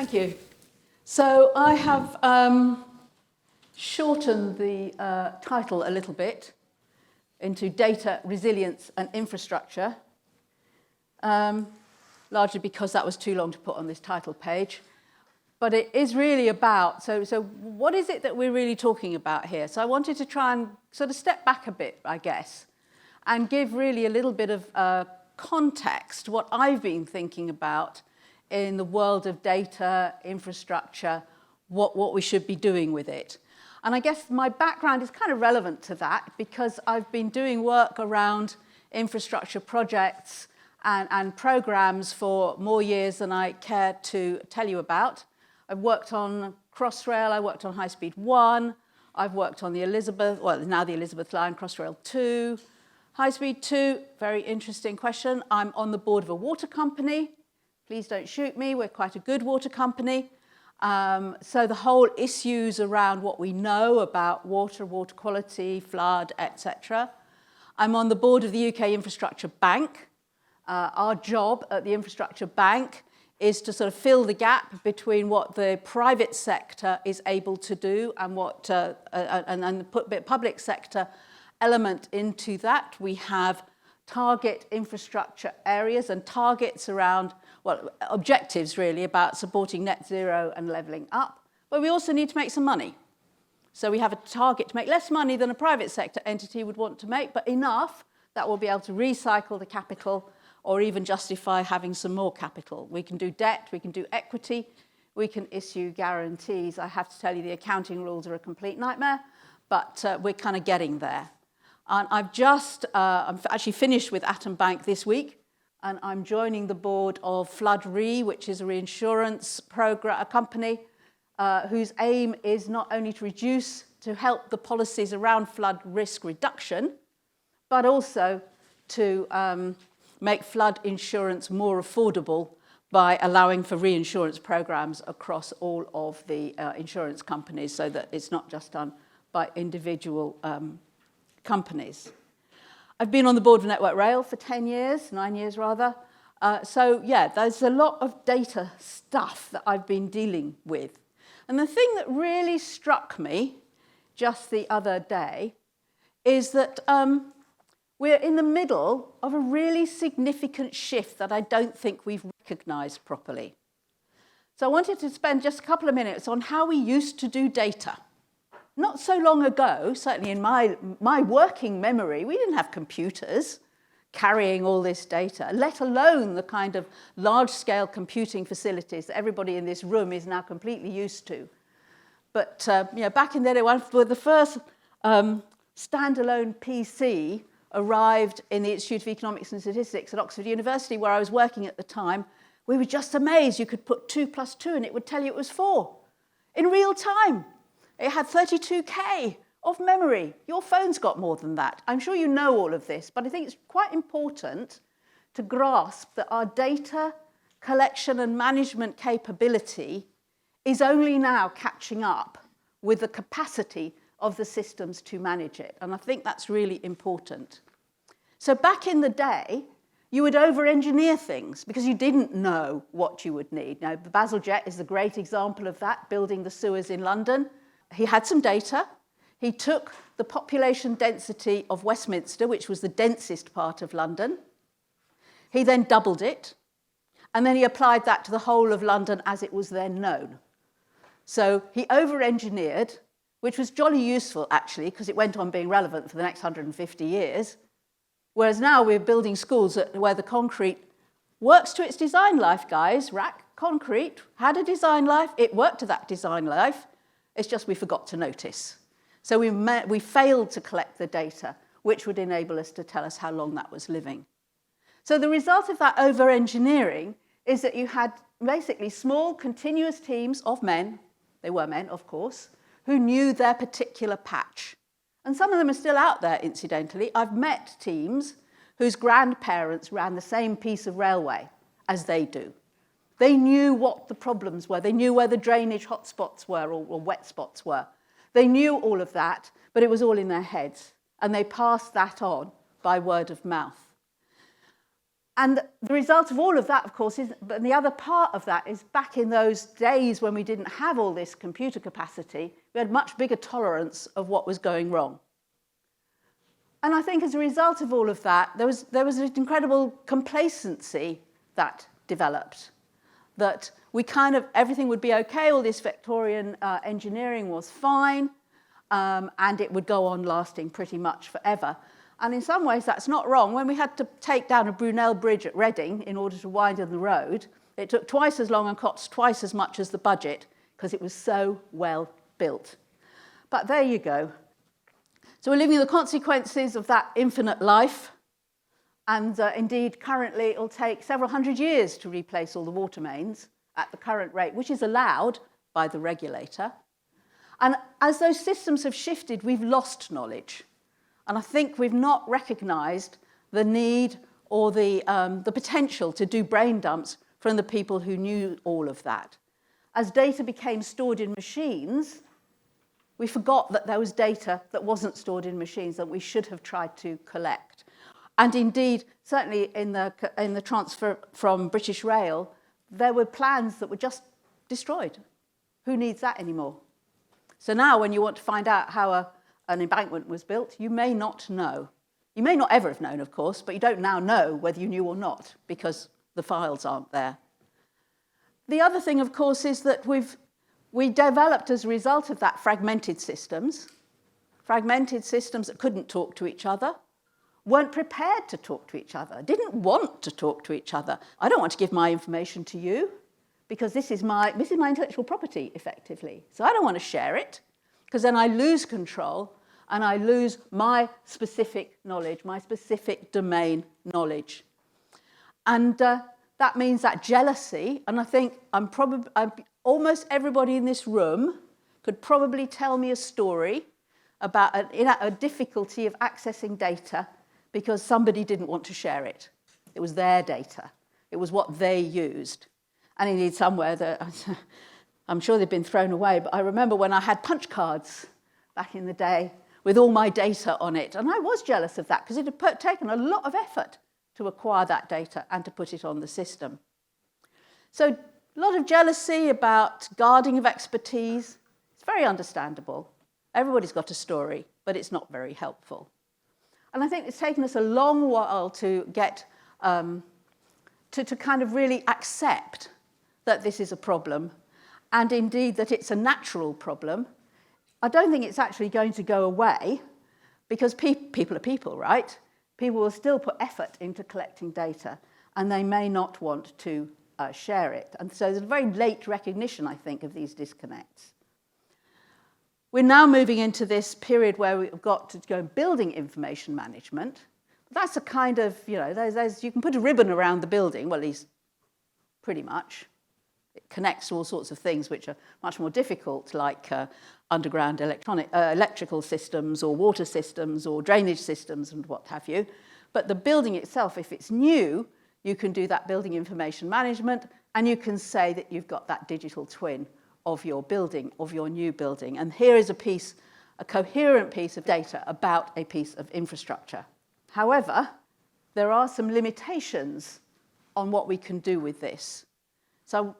Thank you. So I have shortened the title a little bit into Data, Resilience and Infrastructure, largely because that was too long to put on this title page. But it is really about, so what is it that we're really talking about here? So I wanted to try and sort of step back a bit, I guess, and give really a little bit of context, what I've been thinking about in the world of data, infrastructure, what we should be doing with it. And I guess my background is kind of relevant to that because I've been doing work around infrastructure projects and programs for more years than I care to tell you about. I've worked on Crossrail, I worked on High Speed 1, I've worked on the Elizabeth, well, now the Elizabeth Line, Crossrail 2. High Speed 2, very interesting question. I'm on the board of a water company. Please don't shoot me, we're quite a good water company. So the whole issues around what we know about water quality, flood, etc. I'm on the board of the UK Infrastructure Bank. Our job at the Infrastructure Bank is to sort of fill the gap between what the private sector is able to do and what and put a bit of public sector element into that. We have target infrastructure areas and targets around, well, objectives really about supporting net zero and levelling up. But we also need to make some money. So we have a target to make less money than a private sector entity would want to make, but enough that we'll be able to recycle the capital or even justify having some more capital. We can do debt, we can do equity, we can issue guarantees. I have to tell you the accounting rules are a complete nightmare, but we're kind of getting there. And I'm actually finished with Atom Bank this week, and I'm joining the board of Flood Re, which is a reinsurance program, a company whose aim is not only to help the policies around flood risk reduction, but also to make flood insurance more affordable by allowing for reinsurance programs across all of the insurance companies so that it's not just done by individual companies. I've been on the board of Network Rail for 9 years rather. So yeah, there's a lot of data stuff that I've been dealing with. And the thing that really struck me just the other day is that we're in the middle of a really significant shift that I don't think we've recognized properly. So I wanted to spend just a couple of minutes on how we used to do data. Not so long ago, certainly in my working memory, we didn't have computers carrying all this data, let alone the kind of large-scale computing facilities that everybody in this room is now completely used to. But back in the day, when the first standalone PC arrived in the Institute of Economics and Statistics at Oxford University, where I was working at the time, we were just amazed. You could put 2 + 2 and it would tell you it was 4 in real time. It had 32K of memory. Your phone's got more than that. I'm sure you know all of this, but I think it's quite important to grasp that our data collection and management capability is only now catching up with the capacity of the systems to manage it. And I think that's really important. So back in the day, you would over-engineer things because you didn't know what you would need. Now, the Bazalgette is the great example of that, building the sewers in London. He had some data. He took the population density of Westminster, which was the densest part of London. He then doubled it, and then he applied that to the whole of London as it was then known. So he over-engineered, which was jolly useful, actually, because it went on being relevant for the next 150 years. Whereas now we're building schools where the concrete works to its design life, guys. Rack concrete had a design life. It worked to that design life. It's just we forgot to notice. So we failed to collect the data, which would enable us to tell us how long that was living. So the result of that over-engineering is that you had basically small, continuous teams of men, they were men, of course, who knew their particular patch. And some of them are still out there, incidentally. I've met teams whose grandparents ran the same piece of railway as they do. They knew what the problems were. They knew where the drainage hotspots were or wet spots were. They knew all of that, but it was all in their heads. And they passed that on by word of mouth. And the result of all of that, of course, is, but the other part of that is back in those days when we didn't have all this computer capacity, we had much bigger tolerance of what was going wrong. And I think as a result of all of that, there was an incredible complacency that developed, that we kind of, everything would be okay, all this Victorian engineering was fine, and it would go on lasting pretty much forever. And in some ways, that's not wrong. When we had to take down a Brunel Bridge at Reading in order to widen the road, it took twice as long and cost twice as much as the budget because it was so well built. But there you go. So we're living the consequences of that infinite life. And indeed, currently, it'll take several hundred years to replace all the water mains at the current rate, which is allowed by the regulator. And as those systems have shifted, we've lost knowledge. And I think we've not recognised the need or the potential to do brain dumps from the people who knew all of that. As data became stored in machines, we forgot that there was data that wasn't stored in machines that we should have tried to collect. And indeed, certainly in the transfer from British Rail, there were plans that were just destroyed. Who needs that anymore? So now when you want to find out how an embankment was built, you may not know. You may not ever have known, of course, but you don't now know whether you knew or not because the files aren't there. The other thing, of course, is that we developed as a result of that fragmented systems that couldn't talk to each other, weren't prepared to talk to each other, didn't want to talk to each other. I don't want to give my information to you because this is my intellectual property, effectively. So I don't want to share it because then I lose control and I lose my specific knowledge, my specific domain knowledge. And that means that jealousy, and I think almost everybody in this room could probably tell me a story about a difficulty of accessing data because somebody didn't want to share it. It was their data. It was what they used. And indeed somewhere that I'm sure they've been thrown away, but I remember when I had punch cards back in the day with all my data on it. And I was jealous of that because it had taken a lot of effort to acquire that data and to put it on the system. So a lot of jealousy about guarding of expertise. It's very understandable. Everybody's got a story, but it's not very helpful. And I think it's taken us a long while to get to kind of really accept that this is a problem, and indeed that it's a natural problem. I don't think it's actually going to go away because people are people, right? People will still put effort into collecting data, and they may not want to share it. And so there's a very late recognition, I think, of these disconnects. We're now moving into this period where we've got to go building information management. That's a kind of, you can put a ribbon around the building, well, at least pretty much. It connects to all sorts of things which are much more difficult, like underground electrical systems or water systems or drainage systems and what have you. But the building itself, if it's new, you can do that building information management, and you can say that you've got that digital twin of your building, of your new building. And here is a coherent piece of data about a piece of infrastructure. However, there are some limitations on what we can do with this. So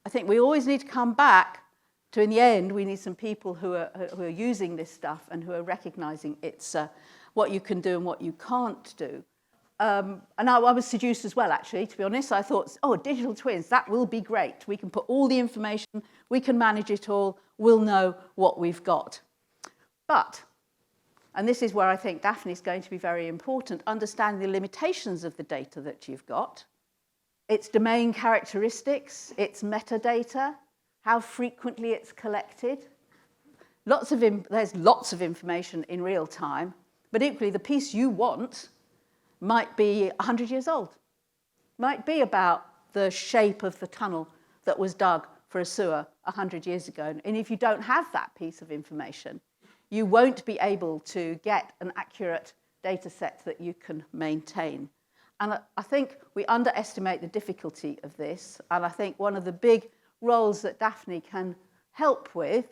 I think we always need to come back to, in the end, we need some people who are using this stuff and who are recognizing it's what you can do and what you can't do. And I was seduced as well, actually, to be honest. I thought, digital twins, that will be great. We can put all the information, we can manage it all, we'll know what we've got. But, and this is where I think DAFNI is going to be very important, understanding the limitations of the data that you've got, its domain characteristics, its metadata, how frequently it's collected. There's lots of information in real time, but equally the piece you want might be 100 years old, might be about the shape of the tunnel that was dug for a sewer 100 years ago. And if you don't have that piece of information, you won't be able to get an accurate data set that you can maintain. And I think we underestimate the difficulty of this. And I think one of the big roles that DAFNI can help with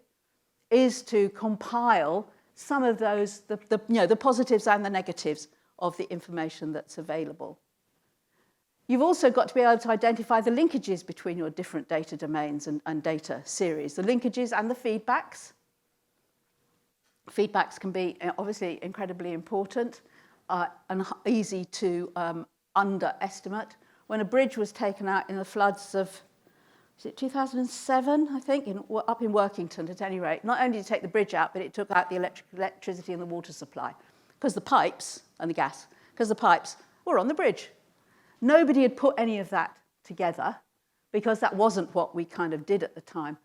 is to compile some of those, the positives and the negatives of the information that's available. You've also got to be able to identify the linkages between your different data domains and data series, the linkages and the feedbacks. Feedbacks can be obviously incredibly important and easy to underestimate. When a bridge was taken out in the floods of, is it 2007, I think, up in Workington at any rate, not only did it take the bridge out, but it took out the electricity and the water supply, because the pipes, and the gas, because the pipes were on the bridge. Nobody had put any of that together, because that wasn't what we kind of did at the time.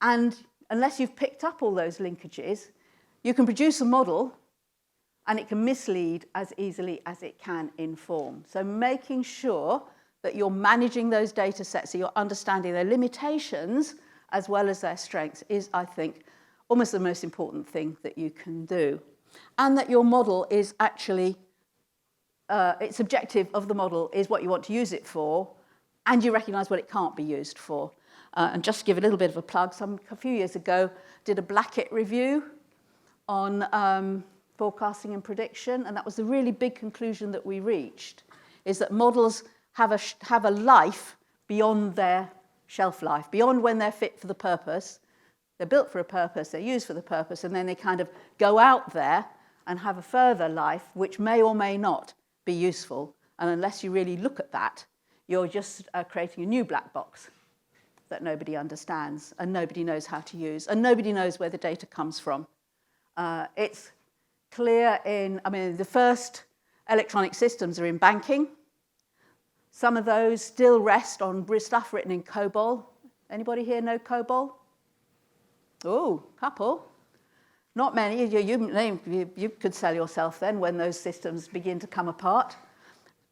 And unless you've picked up all those linkages, you can produce a model and it can mislead as easily as it can inform. So making sure that you're managing those data sets, so you're understanding their limitations as well as their strengths is, I think, almost the most important thing that you can do. And that your model is actually, its objective of the model is what you want to use it for, and you recognise what it can't be used for. And just to give a little bit of a plug, a few years ago, did a Blackett review on forecasting and prediction, and that was the really big conclusion that we reached, is that models have a life beyond their shelf life, beyond when they're fit for the purpose. They're built for a purpose, they're used for the purpose, and then they kind of go out there and have a further life which may or may not be useful. And unless you really look at that, you're just creating a new black box that nobody understands and nobody knows how to use and nobody knows where the data comes from. It's clear the first electronic systems are in banking. Some of those still rest on stuff written in COBOL. Anybody here know COBOL? Oh, couple. Not many. You could sell yourself then when those systems begin to come apart.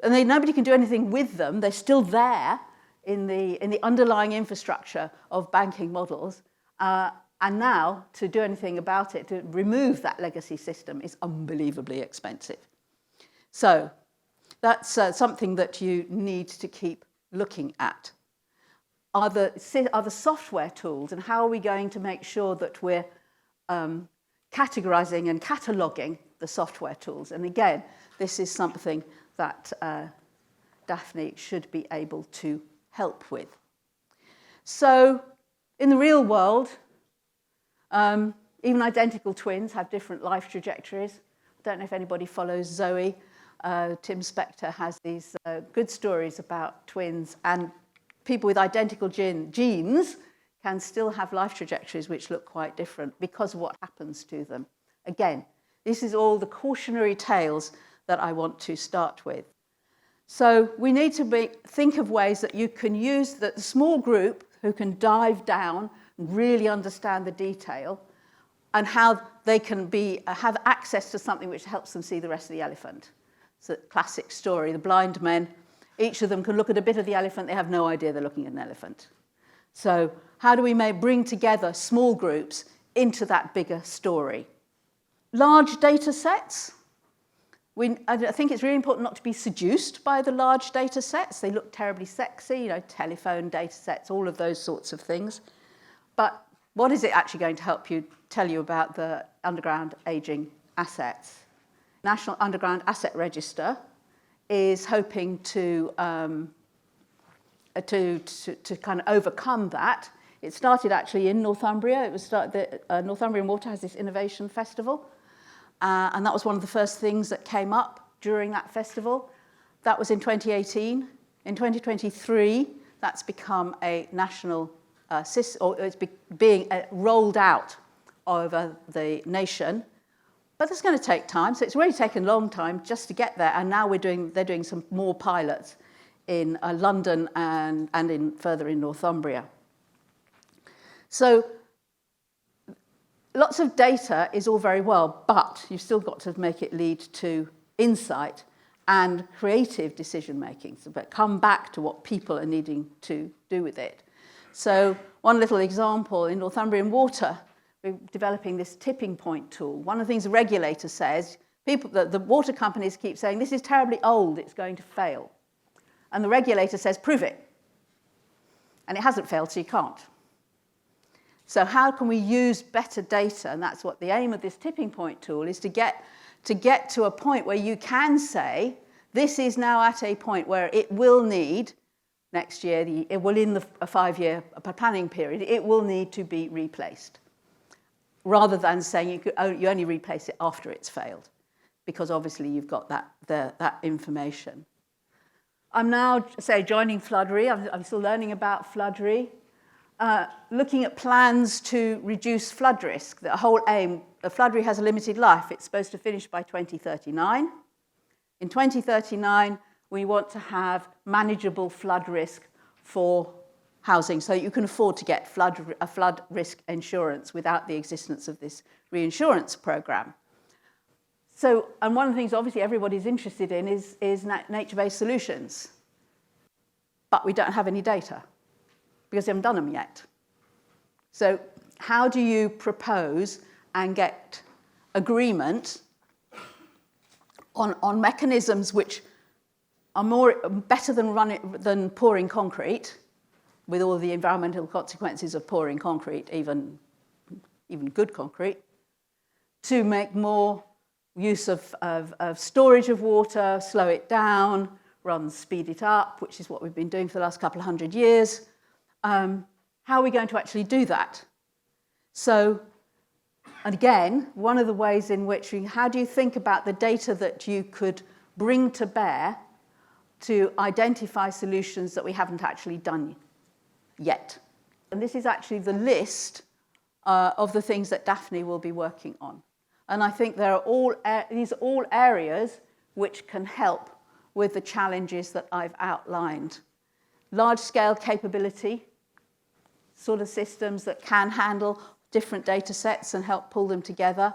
And nobody can do anything with them. They're still there in the underlying infrastructure of banking models. And now, to do anything about it, to remove that legacy system is unbelievably expensive. So that's something that you need to keep looking at. Are the software tools, and how are we going to make sure that we're categorizing and cataloging the software tools? And again, this is something that DAFNI should be able to help with. So in the real world, even identical twins have different life trajectories. I don't know if anybody follows Zoe. Tim Spector has these good stories about twins, and people with identical genes can still have life trajectories which look quite different because of what happens to them. Again, this is all the cautionary tales that I want to start with. So we need to think of ways that you can use the small group who can dive down and really understand the detail, and how they can have access to something which helps them see the rest of the elephant. It's a classic story. The blind men, each of them can look at a bit of the elephant. They have no idea they're looking at an elephant. So how do we bring together small groups into that bigger story? Large data sets. I think it's really important not to be seduced by the large data sets. They look terribly sexy, telephone data sets, all of those sorts of things. But what is it actually going to tell you about the underground aging assets? National Underground Asset Register is hoping to kind of overcome that. It started actually in Northumbria. Northumbrian Water has this innovation festival, and that was one of the first things that came up during that festival. That was in 2018. In 2023, that's become a national system, or it's being rolled out over the nation. But that's going to take time, so it's really taken a long time just to get there. And now they're doing some more pilots in London and further in Northumbria. So lots of data is all very well, but you've still got to make it lead to insight and creative decision making. But come back to what people are needing to do with it. So one little example, in Northumbrian Water, we're developing this tipping point tool. One of the things the regulator says, the water companies keep saying, this is terribly old, it's going to fail. And the regulator says, prove it. And it hasn't failed, so you can't. So how can we use better data? And that's what the aim of this tipping point tool is, to get to a point where you can say, This is now at a point where it will need, next year, it will in a 5-year planning period, it will need to be replaced. Rather than saying you only replace it after it's failed, because obviously you've got that information. I'm now, joining Flood-RE. I'm still learning about Flood-RE. Looking at plans to reduce flood risk. The whole aim, Flood-RE has a limited life. It's supposed to finish by 2039. In 2039, we want to have manageable flood risk for housing, so you can afford to get a flood risk insurance without the existence of this reinsurance program. So, and one of the things obviously everybody's interested in is nature-based solutions. But we don't have any data because we haven't done them yet. So how do you propose and get agreement on mechanisms which are better than pouring concrete, with all the environmental consequences of pouring concrete, even good concrete, to make more use of storage of water, slow it down, rather than speed it up, which is what we've been doing for the last couple of 100 years. How are we going to actually do that? So, and again, one of the ways in which how do you think about the data that you could bring to bear to identify solutions that we haven't actually done yet? And this is actually the list of the things that DAFNI will be working on. And I think these are all areas which can help with the challenges that I've outlined. Large-scale capability, sort of systems that can handle different data sets and help pull them together.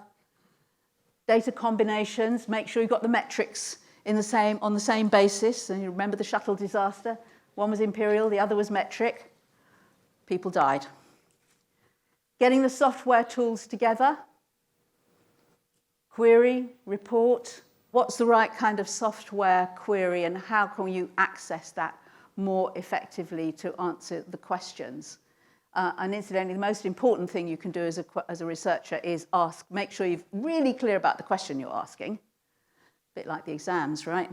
Data combinations, make sure you've got the metrics on the same basis. And you remember the shuttle disaster? One was imperial, the other was metric. People died. Getting the software tools together. Query, report. What's the right kind of software query and how can you access that more effectively to answer the questions? And incidentally, the most important thing you can do as a researcher is make sure you're really clear about the question you're asking. A bit like the exams, right?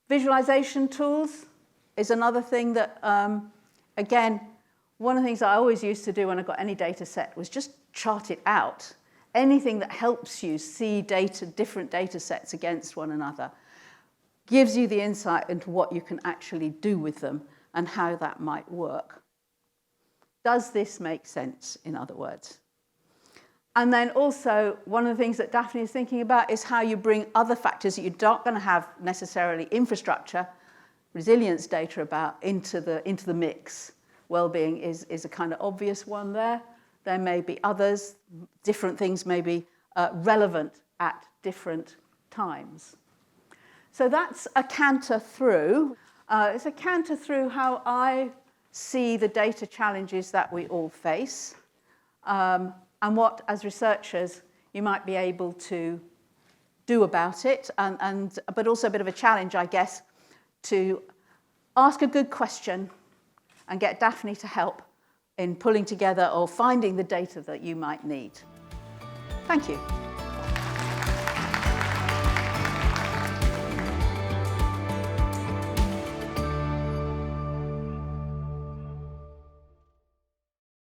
Visualization tools is another thing that, again, one of the things I always used to do when I got any data set was just chart it out. Anything that helps you see different data sets against one another gives you the insight into what you can actually do with them and how that might work. Does this make sense, in other words? And then also, one of the things that DAFNI is thinking about is how you bring other factors that you're not going to have necessarily infrastructure, resilience data about into the mix. Well-being is a kind of obvious one there. There may be others. Different things may be relevant at different times. So that's a canter through. It's a canter through how I see the data challenges that we all face, and what, as researchers, you might be able to do about it, but also a bit of a challenge, I guess, to ask a good question and get DAFNI to help in pulling together or finding the data that you might need. Thank you.